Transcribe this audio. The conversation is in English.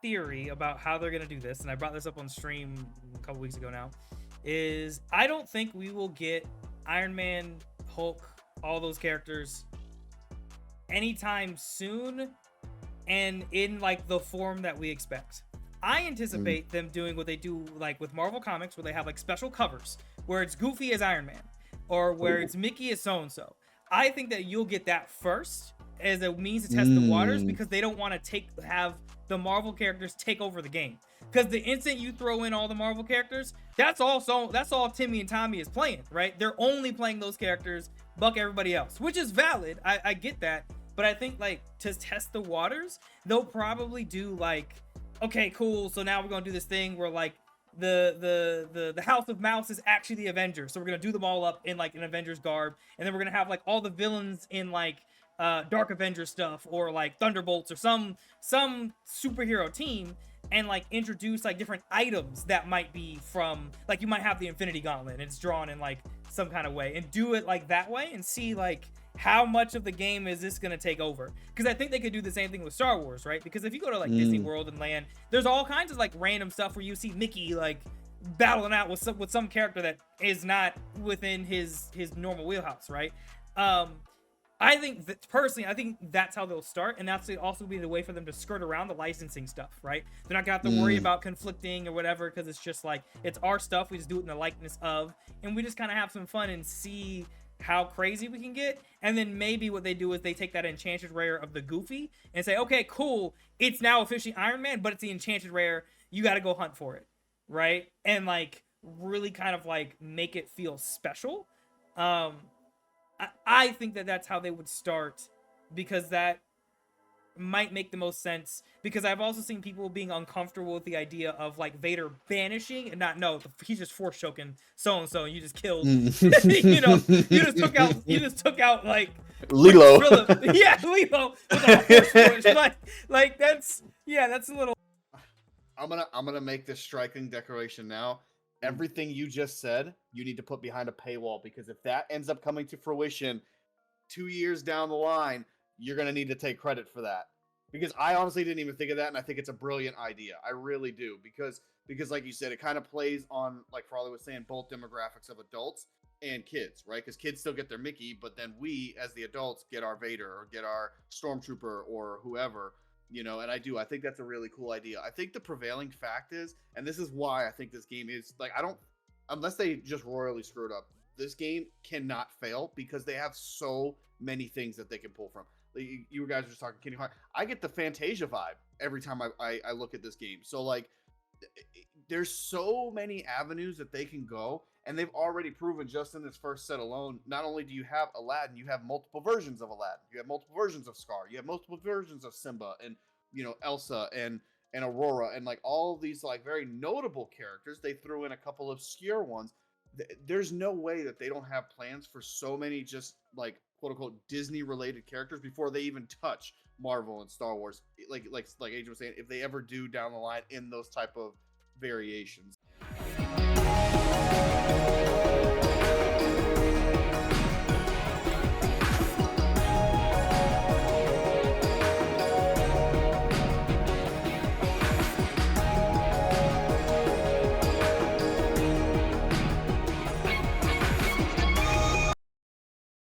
theory about how they're gonna do this, and I brought this up on stream a couple weeks ago now, is I don't think we will get Iron Man, Hulk, all those characters anytime soon and in like the form that we expect. I anticipate them doing what they do like with Marvel Comics, where they have like special covers where it's Goofy as Iron Man or where it's Mickey as so-and-so. I think that you'll get that first as a means to test the waters, because they don't want to have the Marvel characters take over the game. Because the instant you throw in all the Marvel characters, that's all Timmy and Tommy is playing, right? They're only playing those characters, buck everybody else, which is valid. I get that. But I think like to test the waters, they'll probably do like, okay, cool, so now we're gonna do this thing where like the House of Mouse is actually the Avengers, so we're gonna do them all up in like an Avengers garb, and then we're gonna have like all the villains in like Dark Avenger stuff, or like Thunderbolts, or some superhero team, and like introduce like different items that might be from, like, you might have the Infinity Gauntlet and it's drawn in like some kind of way, and do it like that way and see like how much of the game is this gonna take over. Because I think they could do the same thing with Star Wars, right? Because if you go to like Disney World and Land, there's all kinds of like random stuff where you see Mickey like battling out with some character that is not within his normal wheelhouse, right? I think that personally, I think that's how they'll start, and that's also be the way for them to skirt around the licensing stuff, right? They're not gonna have to worry about conflicting or whatever, because it's just like, it's our stuff, we just do it in the likeness of, and we just kind of have some fun and see how crazy we can get. And then maybe what they do is they take that enchanted rare of the Goofy and say, okay, cool, it's now officially Iron Man, but it's the enchanted rare, you got to go hunt for it, right? And like really kind of like make it feel special. I think that that's how they would start, because that might make the most sense. Because I've also seen people being uncomfortable with the idea of like Vader banishing and not, no, he's just force choking so-and-so and you just killed, you know, you just took out like Lilo. Yeah, Lilo with a force push. Like that's a little. I'm gonna make this striking declaration now. Everything you just said, you need to put behind a paywall, because if that ends up coming to fruition 2 years down the line, you're going to need to take credit for that. Because I honestly didn't even think of that, and I think it's a brilliant idea. I really do. Because like you said, it kind of plays on, like Farley was saying, both demographics of adults and kids, right? Because kids still get their Mickey, but then we, as the adults, get our Vader or get our Stormtrooper or whoever. You know, and I think that's a really cool idea. I think the prevailing fact is, and this is why I think this game is, like, unless they just royally screwed up, this game cannot fail, because they have so many things that they can pull from. Like, you guys were just talking Kingdom Hearts. I get the Fantasia vibe every time I look at this game. So, like, there's so many avenues that they can go, and they've already proven just in this first set alone, not only do you have Aladdin, you have multiple versions of Aladdin, you have multiple versions of Scar, you have multiple versions of Simba, and, you know, Elsa and Aurora, and like all of these like very notable characters. They threw in a couple obscure ones. There's no way that they don't have plans for so many just like quote unquote Disney related characters before they even touch Marvel and Star Wars. Like Adrian was saying, if they ever do down the line in those type of variations.